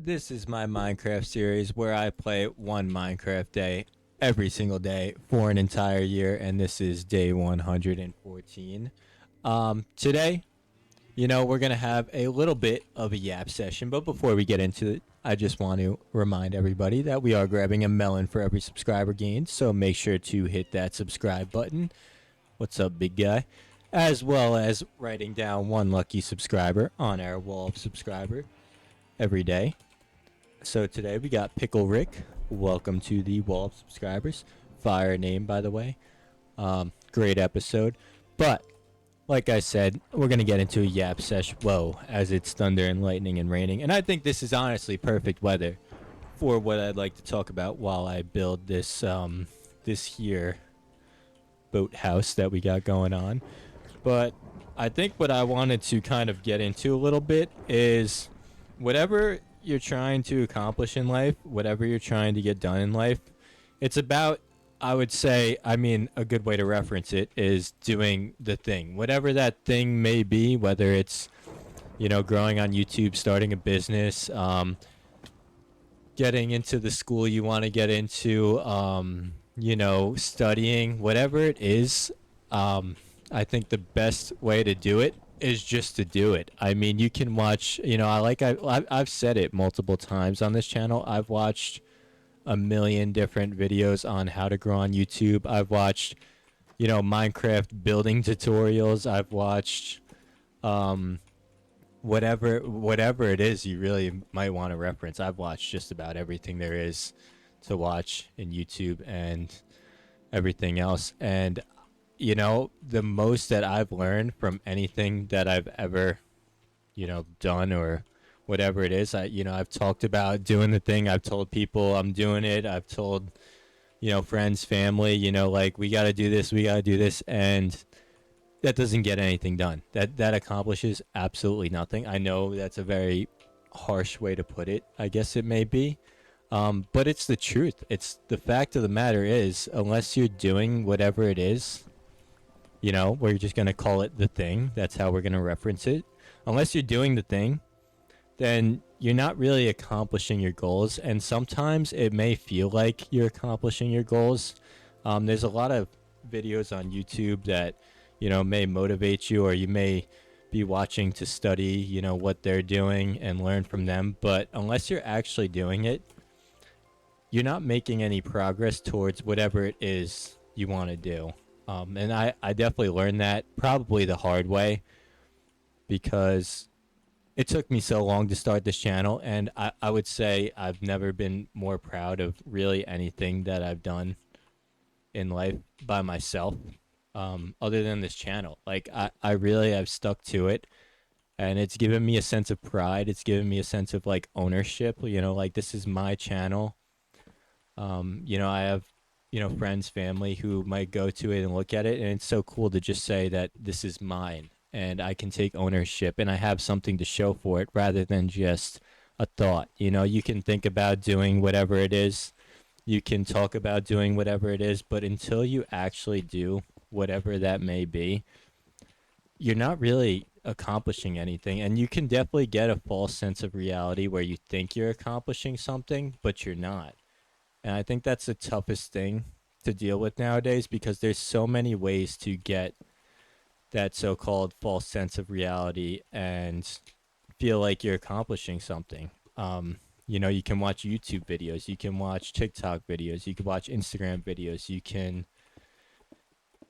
This is my Minecraft series where I play one Minecraft day every single day for an entire year, and this is day 114. Today, we're going to have a little bit of a yap session, but before we get into it, I just want to remind everybody that we are grabbing a melon for every subscriber gained, so make sure to hit that subscribe button. What's up, big guy? As well as writing down one lucky subscriber on our wall of subscriber every day. So today we got Pickle Rick. Welcome to the wall of subscribers. Fire name, by the way. Great episode. But like I said, we're gonna get into a yap sesh. Whoa, as it's thunder and lightning and raining, and I think this is honestly perfect weather for what I'd like to talk about while I build this here boathouse that we got going on. But I think what I wanted to kind of get into a little bit is whatever you're trying to accomplish in life, whatever you're trying to get done in life, it's about, I would say, a good way to reference it is doing the thing. Whatever that thing may be, whether it's, growing on YouTube, starting a business, getting into the school you want to get into, studying, whatever it is, I think the best way to do it is just to do it. I mean, you can watch, I've said it multiple times on this channel. I've watched a million different videos on how to grow on YouTube. I've watched, Minecraft building tutorials. I've watched, whatever it is you really might want to reference. I've watched just about everything there is to watch in YouTube and everything else. And the most that I've learned from anything that I've ever, done or whatever it is, I've talked about doing the thing. I've told people I'm doing it. I've told, friends, family, like we got to do this, we got to do this. And that doesn't get anything done. That accomplishes absolutely nothing. I know that's a very harsh way to put it. I guess it may be. But it's the truth. It's the fact of the matter is, unless you're doing whatever it is, we're just going to call it the thing. That's how we're going to reference it. Unless you're doing the thing, then you're not really accomplishing your goals. And sometimes it may feel like you're accomplishing your goals. There's a lot of videos on YouTube that, may motivate you, or you may be watching to study, what they're doing and learn from them. But unless you're actually doing it, you're not making any progress towards whatever it is you want to do. And I definitely learned that probably the hard way, because it took me so long to start this channel. And I would say I've never been more proud of really anything that I've done in life by myself, other than this channel. Like, I really have stuck to it. And it's given me a sense of pride. It's given me a sense of like ownership, like this is my channel. I have, friends, family who might go to it and look at it, and it's so cool to just say that this is mine and I can take ownership and I have something to show for it rather than just a thought. You can think about doing whatever it is, you can talk about doing whatever it is, but until you actually do whatever that may be, you're not really accomplishing anything. And you can definitely get a false sense of reality where you think you're accomplishing something, but you're not. And I think that's the toughest thing to deal with nowadays, because there's so many ways to get that so-called false sense of reality and feel like you're accomplishing something. You can watch YouTube videos, you can watch TikTok videos, you can watch Instagram videos, you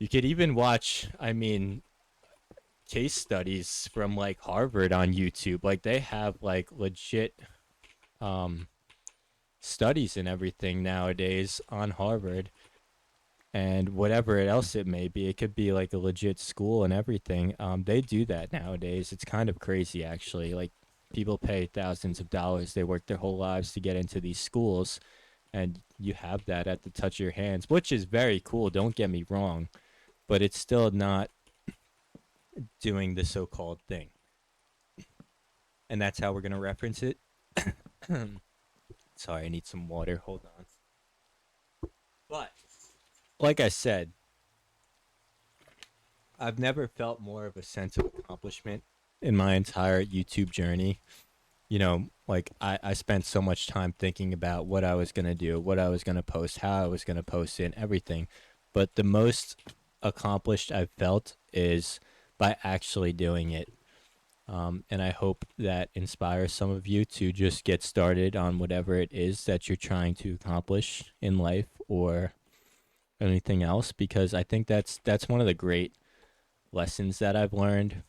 could even watch, case studies from like Harvard on YouTube. Like they have like legit studies and everything nowadays on Harvard, and whatever else it may be. It could be like a legit school and everything. They do that nowadays. It's kind of crazy, actually. Like, people pay thousands of dollars. They work their whole lives to get into these schools, and you have that at the touch of your hands, which is very cool. Don't get me wrong, but it's still not doing the so-called thing. And that's how we're going to reference it. Sorry, I need some water. Hold on. But like I said, I've never felt more of a sense of accomplishment in my entire YouTube journey. like I spent so much time thinking about what I was going to do, what I was going to post, how I was going to post it, and everything. But the most accomplished I've felt is by actually doing it. And I hope that inspires some of you to just get started on whatever it is that you're trying to accomplish in life or anything else, because I think that's one of the great lessons that I've learned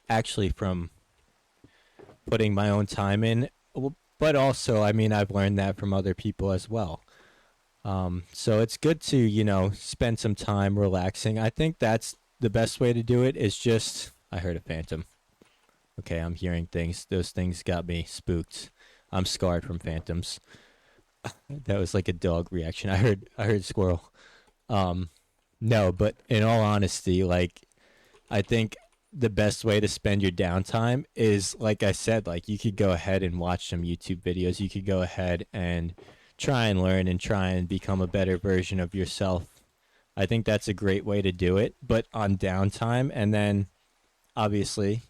actually from putting my own time in. But also, I mean, I've learned that from other people as well. So it's good to, spend some time relaxing. I think that's the best way to do it is just, I heard a phantom. Okay, I'm hearing things. Those things got me spooked. I'm scarred from phantoms. That was like a dog reaction. I heard squirrel. Um, no, but in all honesty, like I think the best way to spend your downtime is, like I said, like you could go ahead and watch some YouTube videos. You could go ahead and try and learn and try and become a better version of yourself. I think that's a great way to do it, but on downtime. And then obviously,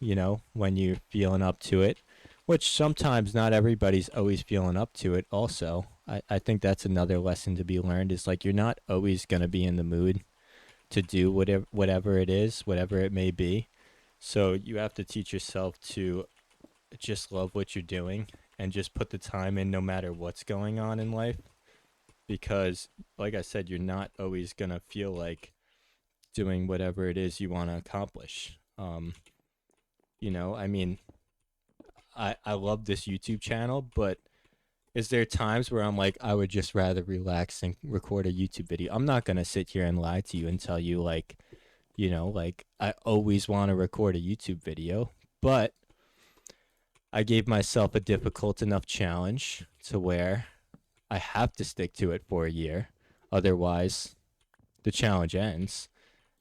when you're feeling up to it, which sometimes not everybody's always feeling up to it, also. I think that's another lesson to be learned is like you're not always going to be in the mood to do whatever it is, whatever it may be. So you have to teach yourself to just love what you're doing and just put the time in no matter what's going on in life, because like I said, you're not always going to feel like doing whatever it is you want to accomplish. I mean, I love this YouTube channel, but is there times where I'm like, I would just rather relax and record a YouTube video? I'm not going to sit here and lie to you and tell you, like, like I always want to record a YouTube video, but I gave myself a difficult enough challenge to where I have to stick to it for a year. Otherwise, the challenge ends.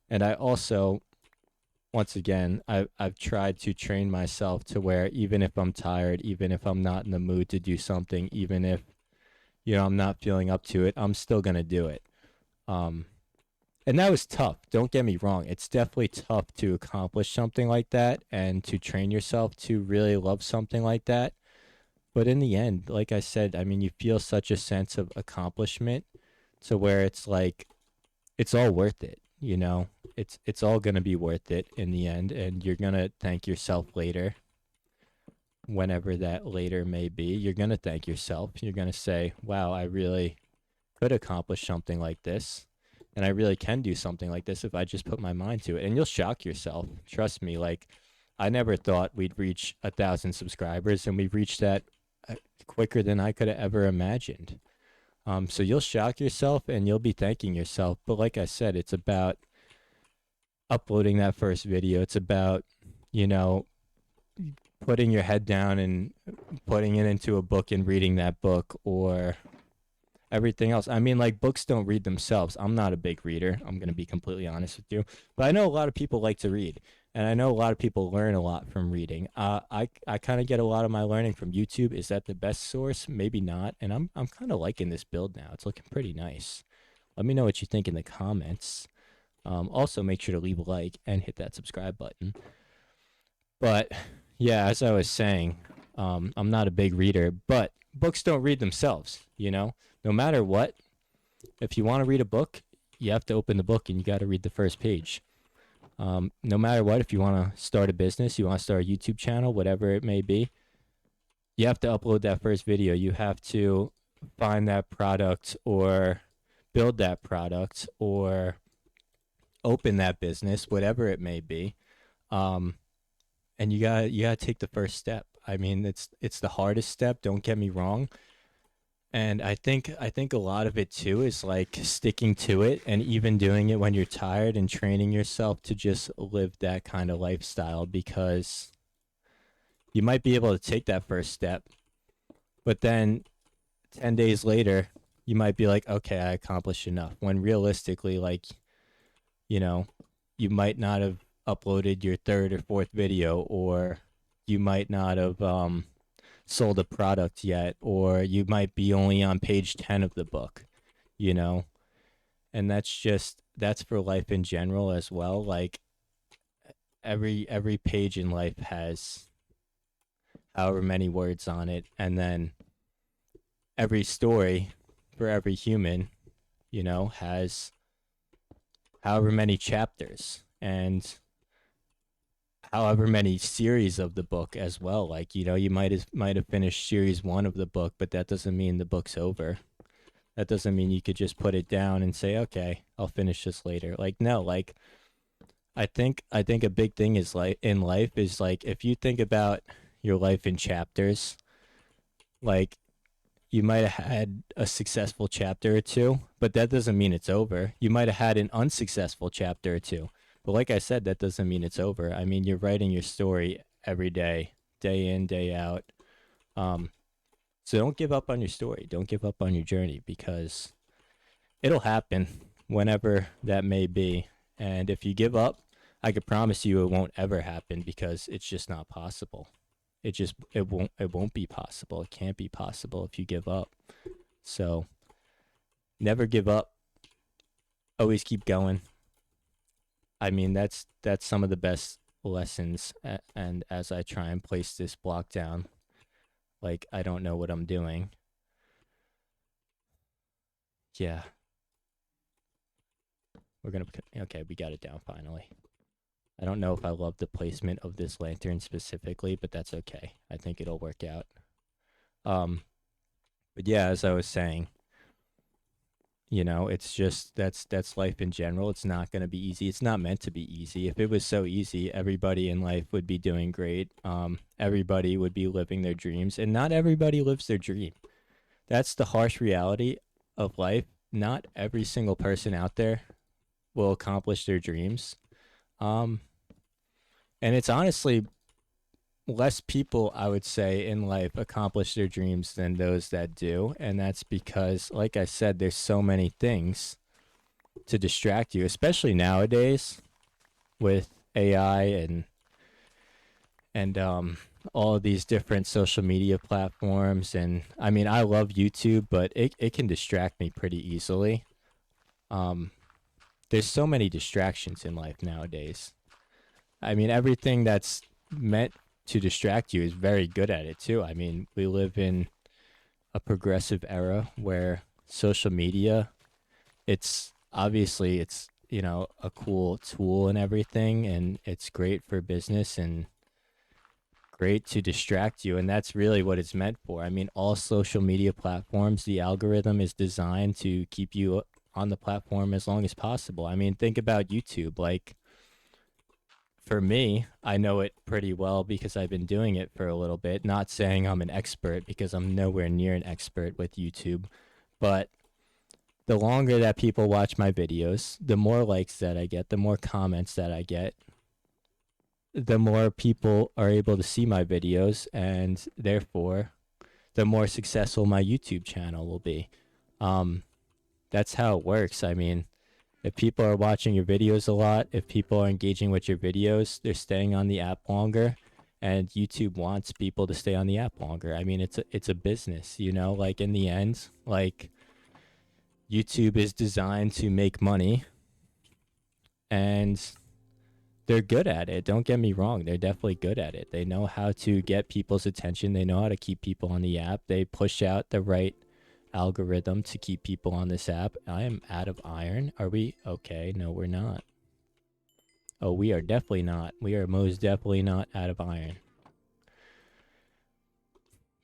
And I also, once again, I've tried to train myself to where even if I'm tired, even if I'm not in the mood to do something, even if, I'm not feeling up to it, I'm still going to do it. Um, and that was tough. Don't get me wrong. It's definitely tough to accomplish something like that and to train yourself to really love something like that. But in the end, like I said, I mean, you feel such a sense of accomplishment to where it's like it's all worth it, It's all going to be worth it in the end, and you're going to thank yourself later, whenever that later may be. You're going to thank yourself. You're going to say, "Wow, I really could accomplish something like this." And I really can do something like this if I just put my mind to it. And you'll shock yourself. Trust me. Like, I never thought we'd reach 1,000 subscribers, and we've reached that quicker than I could have ever imagined. So you'll shock yourself and you'll be thanking yourself. But like I said, it's about uploading that first video. It's about, you know, putting your head down and putting it into a book and reading that book, or everything else. I mean, like, books don't read themselves. I'm not a big reader. I'm going to be completely honest with you. But I know a lot of people like to read. And I know a lot of people learn a lot from reading. I kind of get a lot of my learning from YouTube. Is that the best source? Maybe not. And I'm kind of liking this build now. It's looking pretty nice. Let me know what you think in the comments. Also, make sure to leave a like and hit that subscribe button. But yeah, as I was saying, I'm not a big reader, but books don't read themselves. No matter what, if you want to read a book, you have to open the book and you got to read the first page. No matter what, if you want to start a business, you want to start a YouTube channel, whatever it may be, you have to upload that first video. You have to find that product or build that product or open that business, whatever it may be. Um, and you gotta take the first step. I mean, it's the hardest step. Don't get me wrong. And I think a lot of it too is like sticking to it and even doing it when you're tired and training yourself to just live that kind of lifestyle, because you might be able to take that first step, but then 10 days later you might be like, okay, I accomplished enough, when realistically, like, you know, you might not have uploaded your third or fourth video, or you might not have sold a product yet, or you might be only on page 10 of the book, you know? And that's for life in general as well. Like every page in life has however many words on it, and then every story for every human, has however many chapters and however many series of the book as well. Like, you might have finished series 1 of the book, but that doesn't mean the book's over. That doesn't mean you could just put it down and say, "Okay, I'll finish this later." Like, no, like I think a big thing is like in life is like if you think about your life in chapters, like you might have had a successful chapter or two, but that doesn't mean it's over. You might have had an unsuccessful chapter or two. But like I said, that doesn't mean it's over. I mean, you're writing your story every day in, day out. Um, so don't give up on your story. Don't give up on your journey because it'll happen whenever that may be. And if you give up, I could promise you it won't ever happen because it's just not possible. It won't be possible. It can't be possible if you give up. So never give up. Always keep going. I mean, that's some of the best lessons. And as I try and place this block down, like I don't know what I'm doing. Yeah, we're gonna. Okay, we got it down finally. I don't know if I love the placement of this lantern specifically, but that's okay. I think it'll work out. Um, but yeah, as I was saying, it's just that's life in general. It's not going to be easy. It's not meant to be easy. If it was so easy, everybody in life would be doing great. Everybody would be living their dreams, and not everybody lives their dream. That's the harsh reality of life. Not every single person out there will accomplish their dreams. Um, and it's honestly less people, I would say, in life accomplish their dreams than those that do. And that's because, like I said, there's so many things to distract you, especially nowadays with AI and all of these different social media platforms. And I mean, I love YouTube, but it can distract me pretty easily. Um, there's so many distractions in life nowadays. I mean, everything that's meant to distract you is very good at it too. I mean, we live in a progressive era where social media, it's a cool tool and everything, and it's great for business and great to distract you, and that's really what it's meant for. I mean, all social media platforms, the algorithm is designed to keep you on the platform as long as possible. I mean, think about YouTube. Like, for me, I know it pretty well because I've been doing it for a little bit. Not saying I'm an expert because I'm nowhere near an expert with YouTube, but the longer that people watch my videos, the more likes that I get, the more comments that I get, the more people are able to see my videos, and therefore, the more successful my YouTube channel will be. Um, that's how it works. I mean, if people are watching your videos a lot, if people are engaging with your videos, they're staying on the app longer, and YouTube wants people to stay on the app longer. I mean, it's a business, like in the end, like YouTube is designed to make money, and they're good at it. Don't get me wrong, they're definitely good at it. They know how to get people's attention, they know how to keep people on the app. They push out the right algorithm to keep people on this app. I am out of iron. Are we okay? No, we're not. Oh, we are definitely not. We are most definitely not out of iron.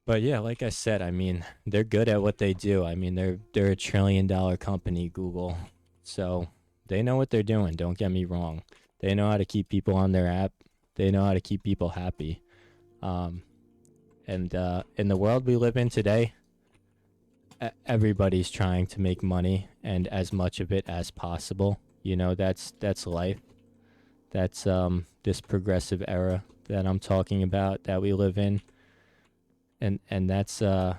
But yeah, like I said, I mean, they're good at what they do. I mean, they're $1 trillion company, Google. So they know what they're doing, don't get me wrong. They know how to keep people on their app. They know how to keep people happy. Um, and in the world we live in today, everybody's trying to make money and as much of it as possible. That's life. That's this progressive era that I'm talking about that we live in, and that's gonna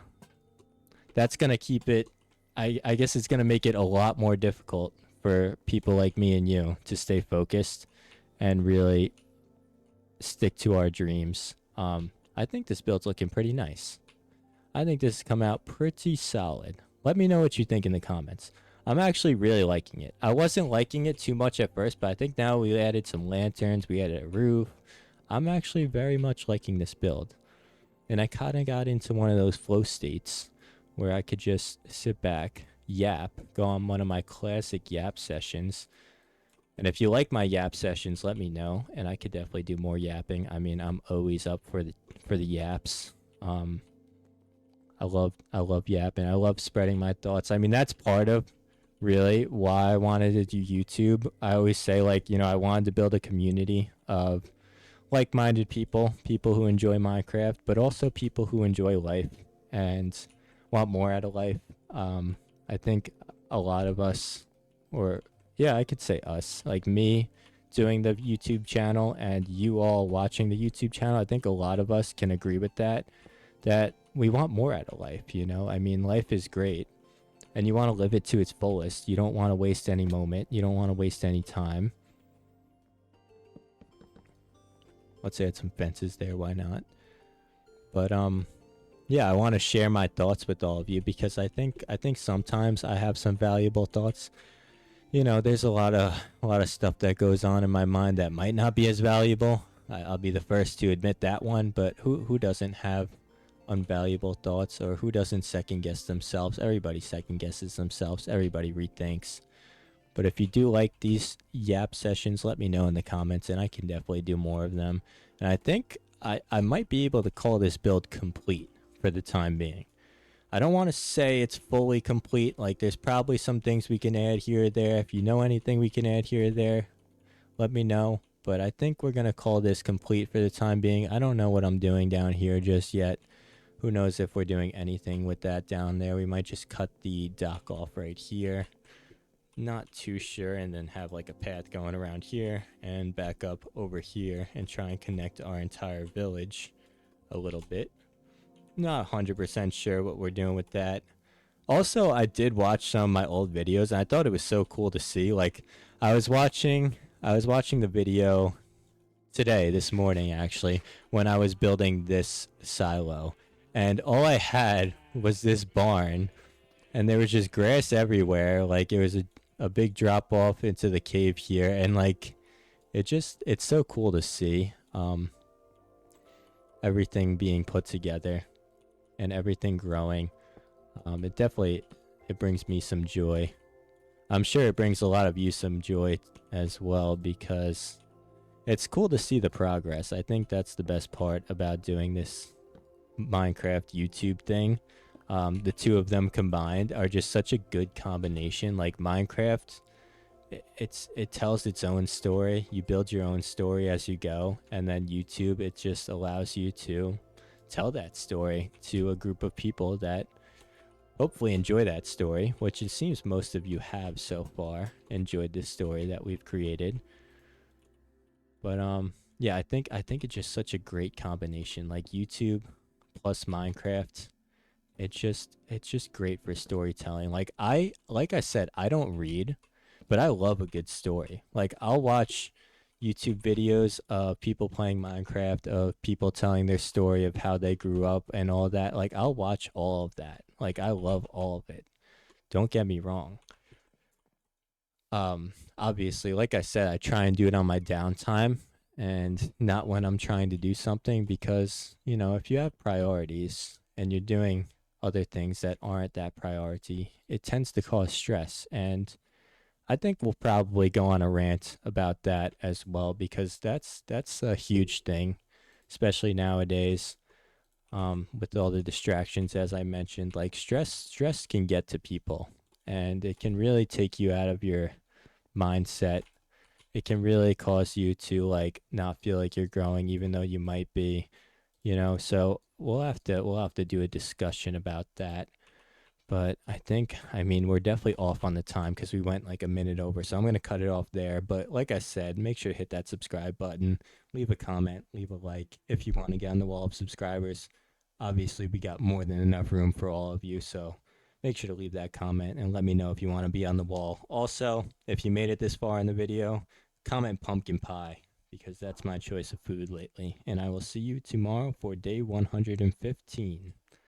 keep it. I guess it's gonna make it a lot more difficult for people like me and you to stay focused and really stick to our dreams. I think this build's looking pretty nice. I think this has come out pretty solid. Let me know what you think in the comments. I'm actually really liking it. I wasn't liking it too much at first, but I think now we added some lanterns, we added a roof. I'm actually very much liking this build. And I kind of got into one of those flow states where I could just sit back, yap, go on one of my classic yap sessions. And if you like my yap sessions, let me know, and I could definitely do more yapping. I mean, I'm always up for the yaps. Um, I love yapping. I love spreading my thoughts. I mean, that's part of really why I wanted to do YouTube. I always say, like, I wanted to build a community of like-minded people, people who enjoy Minecraft, but also people who enjoy life and want more out of life. Um, I think a lot of us, or yeah, I could say us, like me doing the YouTube channel and you all watching the YouTube channel, I think a lot of us can agree with that, that we want more out of life. I mean, life is great and you want to live it to its fullest. You don't want to waste any moment. You don't want to waste any time. Let's add some fences there. Why not? But yeah, I want to share my thoughts with all of you because I think sometimes I have some valuable thoughts. There's a lot of stuff that goes on in my mind that might not be as valuable. I'll be the first to admit that one. But who doesn't have unvaluable thoughts, or who doesn't second guess themselves? Everybody second guesses themselves. Everybody rethinks. But if you do like these yap sessions, let me know in the comments, and I can definitely do more of them. And I think I might be able to call this build complete for the time being. I don't want to say it's fully complete. Like, there's probably some things we can add here or there. If you know anything we can add here or there, let me know. But I think we're going to call this complete for the time being. I don't know what I'm doing down here just yet. Who knows if we're doing anything with that down there. We might just cut the dock off right here. Not too sure, and then have like a path going around here and back up over here and try and connect our entire village a little bit. Not 100% sure what we're doing with that. Also, I did watch some of my old videos and I thought it was so cool to see. Like, I was watching the video today, this morning actually, when I was building this silo. And all I had was this barn, and there was just grass everywhere. Like, it was a big drop off into the cave here, and like it's so cool to see everything being put together and everything growing. It brings me some joy. I'm sure it brings a lot of you some joy as well, because it's cool to see the progress. I think that's the best part about doing this Minecraft YouTube thing. The two of them combined are just such a good combination. Like, Minecraft, it tells its own story. You build your own story as you go, and then YouTube, it just allows you to tell that story to a group of people that hopefully enjoy that story, which it seems most of you have so far enjoyed this story that we've created. But yeah, I think it's just such a great combination, like YouTube plus Minecraft. It's just great for storytelling. Like I said, I don't read, but I love a good story. Like, I'll watch YouTube videos of people playing Minecraft, of people telling their story of how they grew up and all that. Like, I'll watch all of that. Like, I love all of it. Don't get me wrong. Obviously, like I said, I try and do it on my downtime and not when I'm trying to do something, because, if you have priorities and you're doing other things that aren't that priority, it tends to cause stress. And I think we'll probably go on a rant about that as well, because that's a huge thing, especially nowadays. With all the distractions, as I mentioned, like, stress can get to people, and it can really take you out of your mindset. It can really cause you to, like, not feel like you're growing, even though you might be. So we'll have to do a discussion about that. But I mean, we're definitely off on the time because we went like a minute over. So I'm going to cut it off there. But like I said, make sure to hit that subscribe button, leave a comment, leave a like if you want to get on the wall of subscribers. Obviously, we got more than enough room for all of you. So make sure to leave that comment and let me know if you want to be on the wall. Also, if you made it this far in the video, comment pumpkin pie, because that's my choice of food lately. And I will see you tomorrow for day 115.